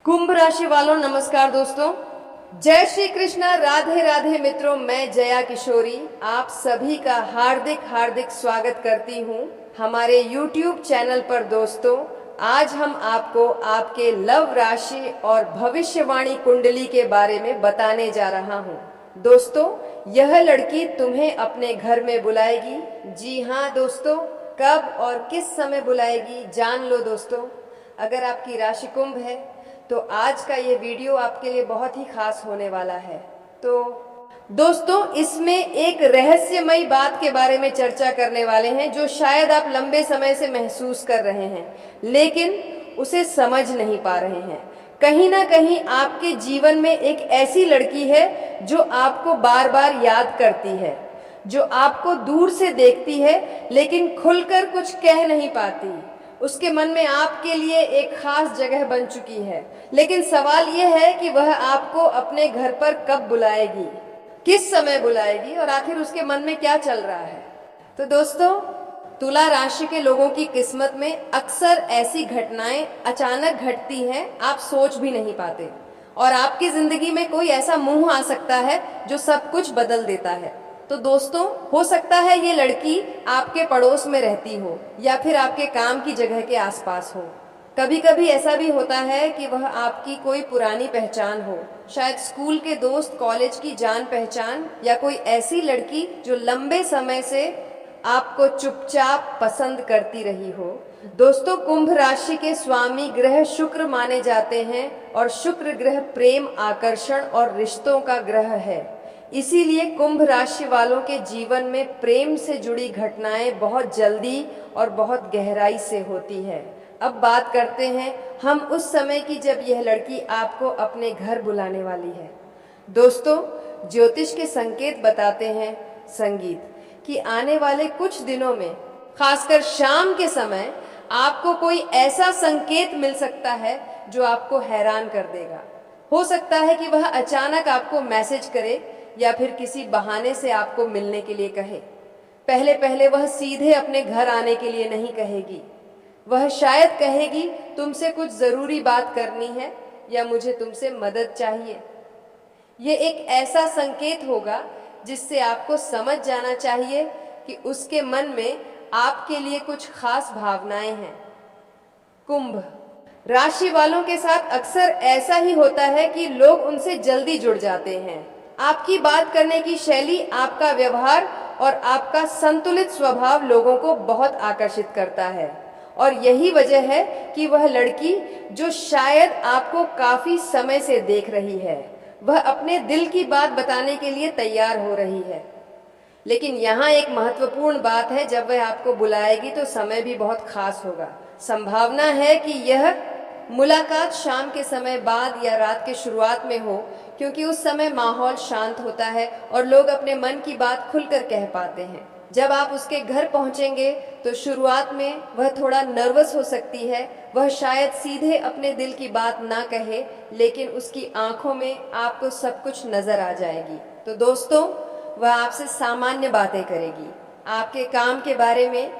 कुंभ राशि वालों नमस्कार दोस्तों। जय श्री कृष्ण, राधे राधे मित्रों। मैं जया किशोरी आप सभी का हार्दिक हार्दिक स्वागत करती हूँ हमारे YouTube चैनल पर। दोस्तों, आज हम आपको आपके लव राशि और भविष्यवाणी कुंडली के बारे में बताने जा रहा हूँ। दोस्तों, यह लड़की तुम्हें अपने घर में बुलाएगी। जी हाँ दोस्तों, कब और किस समय बुलाएगी जान लो दोस्तों। अगर आपकी राशि कुंभ है तो आज का ये वीडियो आपके लिए बहुत ही खास होने वाला है। तो दोस्तों, इसमें एक रहस्यमयी बात के बारे में चर्चा करने वाले हैं जो शायद आप लंबे समय से महसूस कर रहे हैं, लेकिन उसे समझ नहीं पा रहे हैं। कहीं ना कहीं आपके जीवन में एक ऐसी लड़की है जो आपको बार बार याद करती है, जो आपको दूर से देखती है लेकिन खुलकर कुछ कह नहीं पाती। उसके मन में आपके लिए एक खास जगह बन चुकी है, लेकिन सवाल यह है कि वह आपको अपने घर पर कब बुलाएगी, किस समय बुलाएगी और आखिर उसके मन में क्या चल रहा है। तो दोस्तों, तुला राशि के लोगों की किस्मत में अक्सर ऐसी घटनाएं अचानक घटती हैं, आप सोच भी नहीं पाते, और आपकी जिंदगी में कोई ऐसा मुंह आ सकता है जो सब कुछ बदल देता है। तो दोस्तों, हो सकता है ये लड़की आपके पड़ोस में रहती हो या फिर आपके काम की जगह के आसपास हो। कभी कभी ऐसा भी होता है कि वह आपकी कोई पुरानी पहचान हो, शायद स्कूल के दोस्त, कॉलेज की जान पहचान, या कोई ऐसी लड़की जो लंबे समय से आपको चुपचाप पसंद करती रही हो। दोस्तों, कुंभ राशि के स्वामी ग्रह शुक्र माने जाते हैं और शुक्र ग्रह प्रेम, आकर्षण और रिश्तों का ग्रह है। इसीलिए कुंभ राशि वालों के जीवन में प्रेम से जुड़ी घटनाएं बहुत जल्दी और बहुत गहराई से होती है। अब बात करते हैं हम उस समय की जब यह लड़की आपको अपने घर बुलाने वाली है। दोस्तों, ज्योतिष के संकेत बताते हैं संगीत कि आने वाले कुछ दिनों में, खासकर शाम के समय, आपको कोई ऐसा संकेत मिल सकता है जो आपको हैरान कर देगा। हो सकता है कि वह अचानक आपको मैसेज करे या फिर किसी बहाने से आपको मिलने के लिए कहे। पहले पहले वह सीधे अपने घर आने के लिए नहीं कहेगी, वह शायद कहेगी तुमसे कुछ जरूरी बात करनी है या मुझे तुमसे मदद चाहिए। ये एक ऐसा संकेत होगा जिससे आपको समझ जाना चाहिए कि उसके मन में आपके लिए कुछ खास भावनाएं हैं। कुंभ राशि वालों के साथ अक्सर ऐसा ही होता है कि लोग उनसे जल्दी जुड़ जाते हैं। आपकी बात करने की शैली, आपका व्यवहार और आपका संतुलित स्वभाव लोगों को बहुत आकर्षित करता है, और यही वजह है कि वह लड़की जो शायद आपको काफी समय से देख रही है, वह अपने दिल की बात बताने के लिए तैयार हो रही है। लेकिन यहाँ एक महत्वपूर्ण बात है, जब वह आपको बुलाएगी तो समय भी बहुत खास होगा। संभावना है कि यह मुलाकात शाम के समय बाद या रात के शुरुआत में हो, क्योंकि उस समय माहौल शांत होता है और लोग अपने मन की बात खुलकर कह पाते हैं। जब आप उसके घर पहुंचेंगे तो शुरुआत में वह थोड़ा नर्वस हो सकती है, वह शायद सीधे अपने दिल की बात ना कहे, लेकिन उसकी आंखों में आपको सब कुछ नजर आ जाएगी। तो दोस्तों, वह आपसे सामान्य बातें करेगी, आपके काम के बारे में,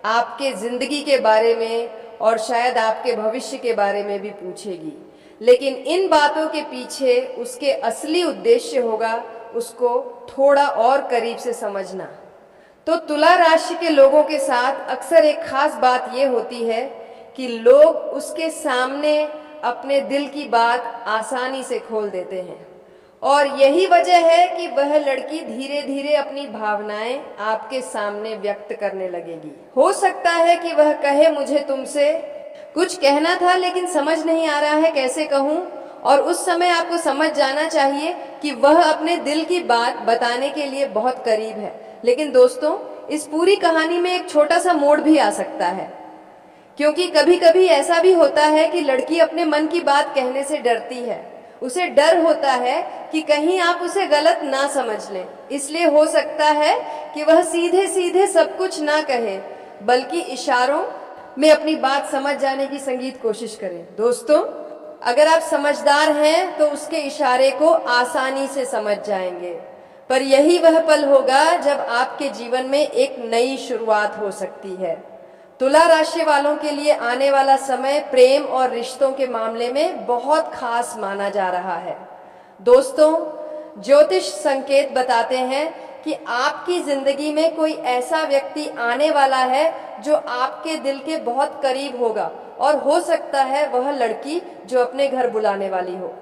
आपके जिंदगी के बारे में और शायद आपके भविष्य के बारे में भी पूछेगी। लेकिन इन बातों के पीछे उसके असली उद्देश्य होगा उसको थोड़ा और करीब से समझना। तो तुला राशि के लोगों के साथ अक्सर एक खास बात यह होती है कि लोग उसके सामने अपने दिल की बात आसानी से खोल देते हैं, और यही वजह है कि वह लड़की धीरे धीरे अपनी भावनाएं आपके सामने व्यक्त करने लगेगी। हो सकता है कि वह कहे मुझे तुमसे कुछ कहना था लेकिन समझ नहीं आ रहा है कैसे कहूँ, और उस समय आपको समझ जाना चाहिए कि वह अपने दिल की बात बताने के लिए बहुत करीब है। लेकिन दोस्तों, इस पूरी कहानी में एक छोटा सा मोड़ भी आ सकता है, क्योंकि कभी कभी ऐसा भी होता है कि लड़की अपने मन की बात कहने से डरती है। उसे डर होता है कि कहीं आप उसे गलत ना समझ लें, इसलिए हो सकता है कि वह सीधे सीधे सब कुछ ना कहे, बल्कि इशारों में अपनी बात समझ जाने की संगीत कोशिश करें। दोस्तों, अगर आप समझदार हैं तो उसके इशारे को आसानी से समझ जाएंगे, पर यही वह पल होगा जब आपके जीवन में एक नई शुरुआत हो सकती है। तुला राशि वालों के लिए आने वाला समय प्रेम और रिश्तों के मामले में बहुत खास माना जा रहा है। दोस्तों, ज्योतिष संकेत बताते हैं कि आपकी जिंदगी में कोई ऐसा व्यक्ति आने वाला है जो आपके दिल के बहुत करीब होगा, और हो सकता है वह लड़की जो अपने घर बुलाने वाली हो।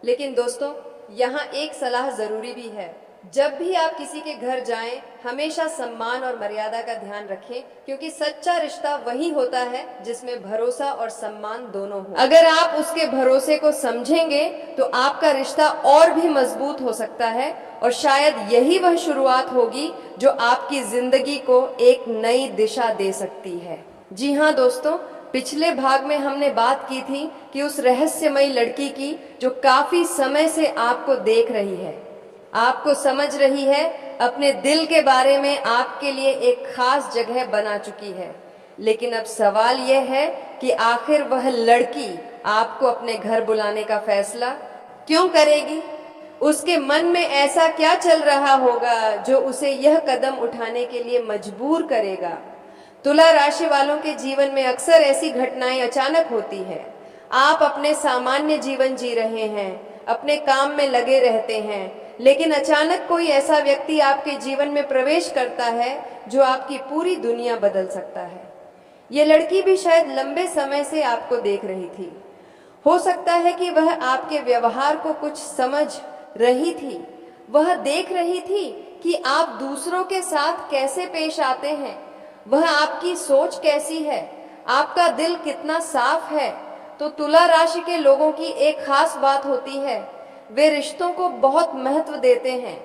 लेकिन दोस्तों, यहाँ एक सलाह जरूरी भी है। जब भी आप किसी के घर जाएं, हमेशा सम्मान और मर्यादा का ध्यान रखें, क्योंकि सच्चा रिश्ता वही होता है जिसमें भरोसा और सम्मान दोनों हो। अगर आप उसके भरोसे को समझेंगे तो आपका रिश्ता और भी मजबूत हो सकता है, और शायद यही वह शुरुआत होगी जो आपकी जिंदगी को एक नई दिशा दे सकती है। जी हाँ दोस्तों, पिछले भाग में हमने बात की थी कि उस रहस्यमयी लड़की की जो काफी समय से आपको देख रही है, आपको समझ रही है, अपने दिल के बारे में आपके लिए एक खास जगह बना चुकी है। लेकिन अब सवाल यह है कि आखिर वह लड़की आपको अपने घर बुलाने का फैसला क्यों करेगी? उसके मन में ऐसा क्या चल रहा होगा जो उसे यह कदम उठाने के लिए मजबूर करेगा? तुला राशि वालों के जीवन में अक्सर ऐसी घटनाएं अचानक होती हैं। आप अपने सामान्य जीवन जी रहे हैं, अपने काम में लगे रहते हैं, लेकिन अचानक कोई ऐसा व्यक्ति आपके जीवन में प्रवेश करता है जो आपकी पूरी दुनिया बदल सकता है। ये लड़की भी शायद लंबे समय से आपको देख रही थी। हो सकता है कि वह आपके व्यवहार को कुछ समझ रही थी। वह देख रही थी कि आप दूसरों के साथ कैसे पेश आते हैं, वह आपकी सोच कैसी है, आपका दिल कितना साफ है। तो तुला राशि के लोगों की एक खास बात होती है, वे रिश्तों को बहुत महत्व देते हैं।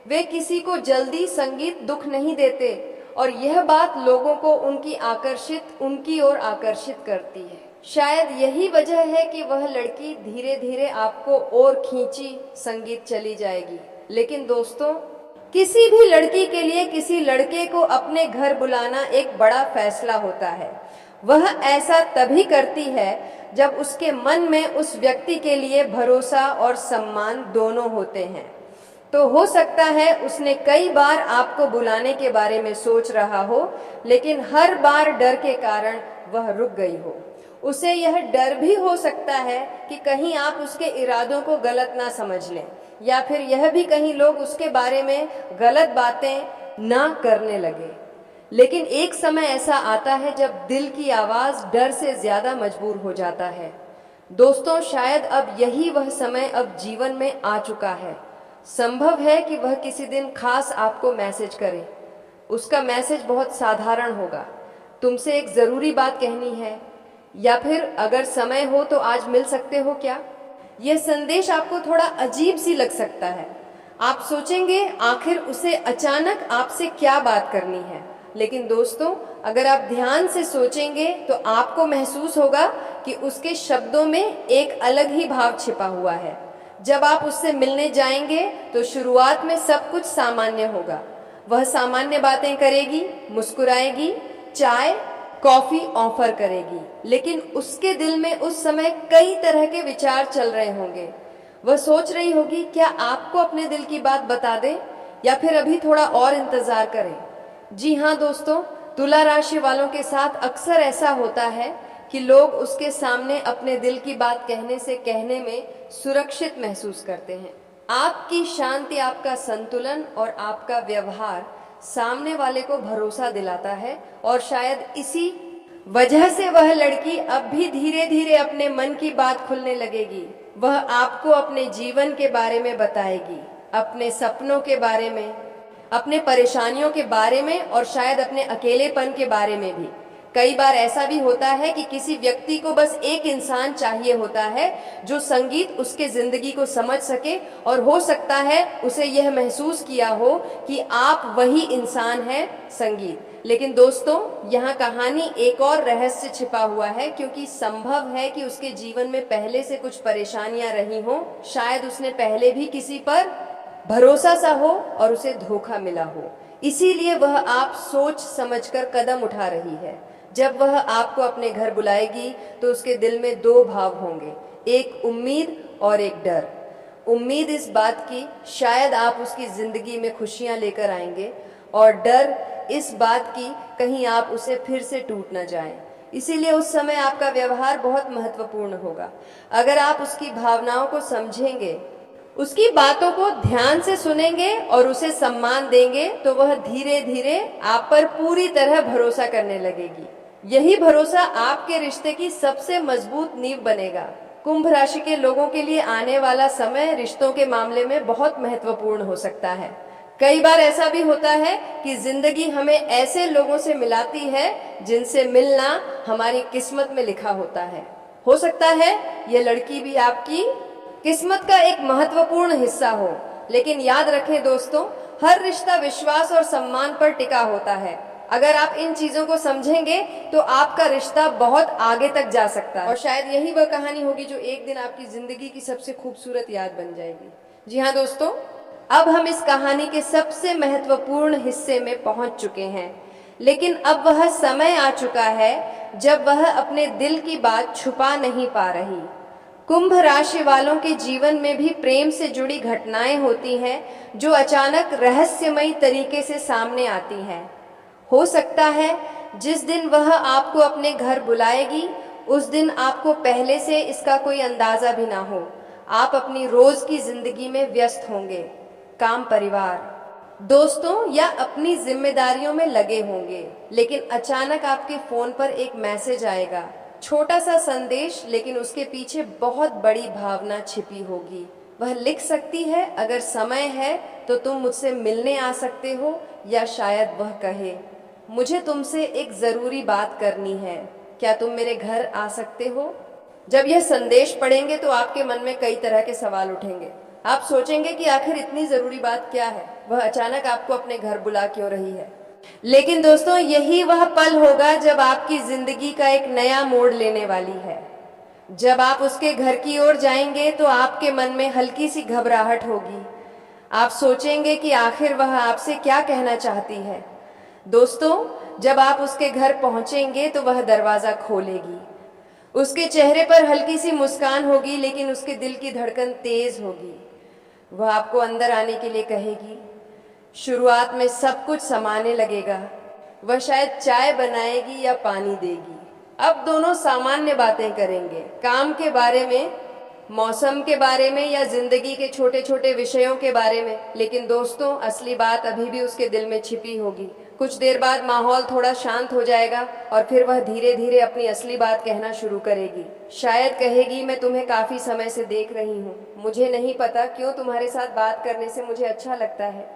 वे किसी को जल्दी संगीत दुख नहीं देते, और यह बात लोगों को उनकी ओर आकर्षित करती है। शायद यही वजह है कि वह लड़की धीरे धीरे आपको और खींची संगीत चली जाएगी। लेकिन दोस्तों, किसी भी लड़की के लिए किसी लड़के को अपने घर बुलाना एक बड़ा फैसला होता है। वह ऐसा तभी करती है जब उसके मन में उस व्यक्ति के लिए भरोसा और सम्मान दोनों होते हैं। तो हो सकता है उसने कई बार आपको बुलाने के बारे में सोच रहा हो, लेकिन हर बार डर के कारण वह रुक गई हो। उसे यह डर भी हो सकता है कि कहीं आप उसके इरादों को गलत ना समझ लें, या फिर यह भी कहीं लोग उसके बारे में गलत बातें ना करने लगे। लेकिन एक समय ऐसा आता है जब दिल की आवाज डर से ज्यादा मजबूर हो जाता है। दोस्तों, शायद अब यही वह समय अब जीवन में आ चुका है। संभव है कि वह किसी दिन खास आपको मैसेज करे। उसका मैसेज बहुत साधारण होगा, तुमसे एक जरूरी बात कहनी है, या फिर अगर समय हो तो आज मिल सकते हो क्या? यह संदेश आपको थोड़ा अजीब सी लग सकता है। आप सोचेंगे आखिर उसे अचानक आपसे क्या बात करनी है। लेकिन दोस्तों, अगर आप ध्यान से सोचेंगे तो आपको महसूस होगा कि उसके शब्दों में एक अलग ही भाव छिपा हुआ है। जब आप उससे मिलने जाएंगे तो शुरुआत में सब कुछ सामान्य होगा। वह सामान्य बातें करेगी, मुस्कुराएगी, चाय कॉफी ऑफर करेगी, लेकिन उसके दिल में उस समय कई तरह के विचार चल रहे होंगे। वह सोच रही होगी, क्या आपको अपने दिल की बात बता दे या फिर अभी थोड़ा और इंतजार करें। जी हाँ दोस्तों, तुला राशि वालों के साथ अक्सर ऐसा होता है कि लोग उसके सामने अपने दिल की बात कहने में सुरक्षित महसूस करते हैं। आपकी शांति, आपका संतुलन और आपका व्यवहार सामने वाले को भरोसा दिलाता है, और शायद इसी वजह से वह लड़की अब भी धीरे धीरे अपने मन की बात खुलने लगेगी। वह आपको अपने जीवन के बारे में बताएगी, अपने सपनों के बारे में, अपने परेशानियों के बारे में, और शायद अपने अकेलेपन के बारे में भी। कई बार ऐसा भी होता है कि किसी व्यक्ति को बस एक इंसान चाहिए होता है जो संगीत उसके जिंदगी को समझ सके, और हो सकता है उसे यह महसूस किया हो कि आप वही इंसान हैं संगीत। लेकिन दोस्तों, यहाँ कहानी एक और रहस्य छिपा हुआ है, क्योंकि संभव है कि उसके जीवन में पहले से कुछ परेशानियां रही हों। शायद उसने पहले भी किसी पर भरोसा सा हो और उसे धोखा मिला हो, इसीलिए वह आप सोच समझकर कदम उठा रही है। जब वह आपको अपने घर बुलाएगी तो उसके दिल में दो भाव होंगे, एक उम्मीद और एक डर। उम्मीद इस बात की शायद आप उसकी जिंदगी में खुशियां लेकर आएंगे, और डर इस बात की कहीं आप उसे फिर से टूट न जाएं। इसीलिए उस समय आपका व्यवहार बहुत महत्वपूर्ण होगा। अगर आप उसकी भावनाओं को समझेंगे, उसकी बातों को ध्यान से सुनेंगे और उसे सम्मान देंगे, तो वह धीरे धीरे आप पर पूरी तरह भरोसा करने लगेगी। यही भरोसा आपके रिश्ते की सबसे मजबूत नींव बनेगा। कुंभ राशि के लोगों के लिए आने वाला समय रिश्तों के मामले में बहुत महत्वपूर्ण हो सकता है। कई बार ऐसा भी होता है कि जिंदगी हमें ऐसे लोगों से मिलाती है जिनसे मिलना हमारी किस्मत में लिखा होता है। हो सकता है ये लड़की भी आपकी किस्मत का एक महत्वपूर्ण हिस्सा हो। लेकिन याद रखें दोस्तों, हर रिश्ता विश्वास और सम्मान पर टिका होता है। अगर आप इन चीजों को समझेंगे तो आपका रिश्ता बहुत आगे तक जा सकता है, और शायद यही वह कहानी होगी जो एक दिन आपकी जिंदगी की सबसे खूबसूरत याद बन जाएगी। जी हाँ दोस्तों, अब हम इस कहानी के सबसे महत्वपूर्ण हिस्से में पहुंच चुके हैं। लेकिन अब वह समय आ चुका है जब वह अपने दिल की बात छुपा नहीं पा रही। कुंभ राशि वालों के जीवन में भी प्रेम से जुड़ी घटनाएं होती हैं जो अचानक रहस्यमयी तरीके से सामने आती हैं। हो सकता है जिस दिन वह आपको अपने घर बुलाएगी, उस दिन आपको पहले से इसका कोई अंदाजा भी ना हो। आप अपनी रोज की जिंदगी में व्यस्त होंगे, काम, परिवार, दोस्तों या अपनी जिम्मेदारियों में लगे होंगे। लेकिन अचानक आपके फोन पर एक मैसेज आएगा, छोटा सा संदेश, लेकिन उसके पीछे बहुत बड़ी भावना छिपी होगी। वह लिख सकती है, अगर समय है तो तुम मुझसे मिलने आ सकते हो, या शायद वह कहे, मुझे तुमसे एक जरूरी बात करनी है, क्या तुम मेरे घर आ सकते हो। जब यह संदेश पढ़ेंगे तो आपके मन में कई तरह के सवाल उठेंगे। आप सोचेंगे कि आखिर इतनी जरूरी बात क्या है, वह अचानक आपको अपने घर बुला क्यों रही है। लेकिन दोस्तों, यही वह पल होगा जब आपकी जिंदगी का एक नया मोड़ लेने वाली है। जब आप उसके घर की ओर जाएंगे तो आपके मन में हल्की सी घबराहट होगी। आप सोचेंगे कि आखिर वह आपसे क्या कहना चाहती है। दोस्तों, जब आप उसके घर पहुंचेंगे तो वह दरवाजा खोलेगी। उसके चेहरे पर हल्की सी मुस्कान होगी, लेकिन उसके दिल की धड़कन तेज होगी। वह आपको अंदर आने के लिए कहेगी। शुरुआत में सब कुछ समाने लगेगा। वह शायद चाय बनाएगी या पानी देगी। अब दोनों सामान्य बातें करेंगे, काम के बारे में, मौसम के बारे में, या जिंदगी के छोटे छोटे विषयों के बारे में। लेकिन दोस्तों, असली बात अभी भी उसके दिल में छिपी होगी। कुछ देर बाद माहौल थोड़ा शांत हो जाएगा और फिर वह धीरे धीरे अपनी असली बात कहना शुरू करेगी। शायद कहेगी, मैं तुम्हें काफी समय से देख रही हूँ, मुझे नहीं पता क्यों तुम्हारे साथ बात करने से मुझे अच्छा लगता है।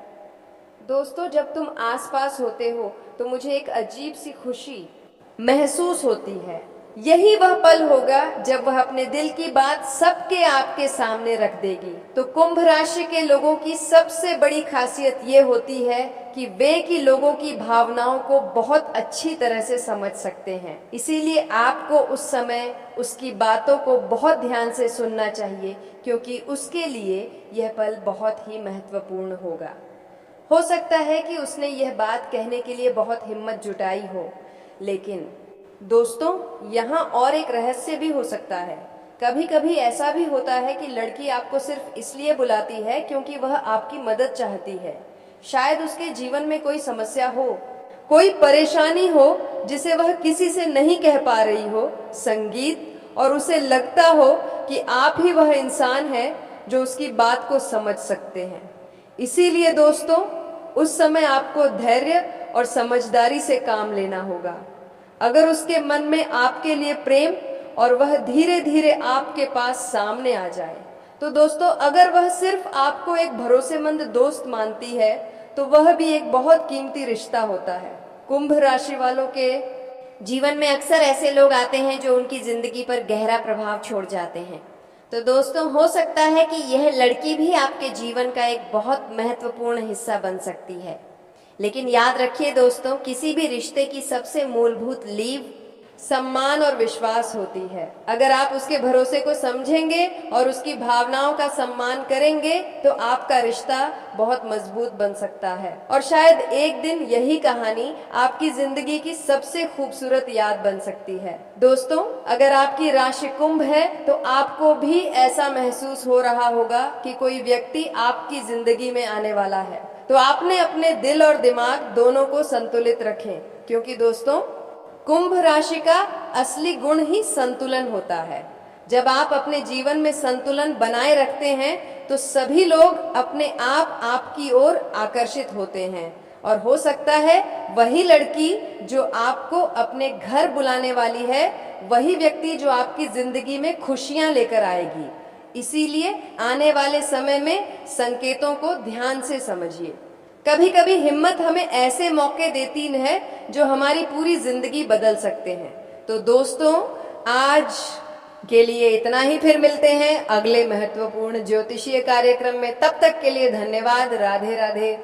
दोस्तों, जब तुम आसपास होते हो तो मुझे एक अजीब सी खुशी महसूस होती है। यही वह पल होगा जब वह अपने दिल की बात सबके आपके सामने रख देगी। तो कुंभ राशि के लोगों की सबसे बड़ी खासियत ये होती है कि वे की लोगों की भावनाओं को बहुत अच्छी तरह से समझ सकते हैं। इसीलिए आपको उस समय उसकी बातों को बहुत ध्यान से सुनना चाहिए, क्योंकि उसके लिए यह पल बहुत ही महत्वपूर्ण होगा। हो सकता है कि उसने यह बात कहने के लिए बहुत हिम्मत जुटाई हो, लेकिन दोस्तों, यहाँ और एक रहस्य भी हो सकता है। कभी कभी ऐसा भी होता है कि लड़की आपको सिर्फ इसलिए बुलाती है क्योंकि वह आपकी मदद चाहती है। शायद उसके जीवन में कोई समस्या हो, कोई परेशानी हो जिसे वह किसी से नहीं कह पा रही हो, संगीत, और उसे लगता हो कि आप ही वह इंसान है जो उसकी बात को समझ सकते हैं। इसीलिए दोस्तों, उस समय आपको धैर्य और समझदारी से काम लेना होगा। अगर उसके मन में आपके लिए प्रेम और वह धीरे धीरे आपके पास सामने आ जाए, तो दोस्तों, अगर वह सिर्फ आपको एक भरोसेमंद दोस्त मानती है तो वह भी एक बहुत कीमती रिश्ता होता है। कुंभ राशि वालों के जीवन में अक्सर ऐसे लोग आते हैं जो उनकी जिंदगी पर गहरा प्रभाव छोड़ जाते हैं। तो दोस्तों, हो सकता है कि यह लड़की भी आपके जीवन का एक बहुत महत्वपूर्ण हिस्सा बन सकती है। लेकिन याद रखिए दोस्तों, किसी भी रिश्ते की सबसे मूलभूत नींव सम्मान और विश्वास होती है। अगर आप उसके भरोसे को समझेंगे और उसकी भावनाओं का सम्मान करेंगे तो आपका रिश्ता बहुत मजबूत बन सकता है, और शायद एक दिन यही कहानी आपकी जिंदगी की सबसे खूबसूरत याद बन सकती है। दोस्तों, अगर आपकी राशि कुंभ है तो आपको भी ऐसा महसूस हो रहा होगा कि कोई व्यक्ति आपकी जिंदगी में आने वाला है। तो आपने अपने दिल और दिमाग दोनों को संतुलित रखें, क्योंकि दोस्तों कुंभ राशि का असली गुण ही संतुलन होता है। जब आप अपने जीवन में संतुलन बनाए रखते हैं तो सभी लोग अपने आप आपकी ओर आकर्षित होते हैं, और हो सकता है वही लड़की जो आपको अपने घर बुलाने वाली है, वही व्यक्ति जो आपकी जिंदगी में खुशियां लेकर आएगी। इसीलिए आने वाले समय में संकेतों को ध्यान से समझिए। कभी कभी हिम्मत हमें ऐसे मौके देती है जो हमारी पूरी जिंदगी बदल सकते हैं। तो दोस्तों आज के लिए इतना ही, फिर मिलते हैं अगले महत्वपूर्ण ज्योतिषीय कार्यक्रम में। तब तक के लिए धन्यवाद। राधे राधे।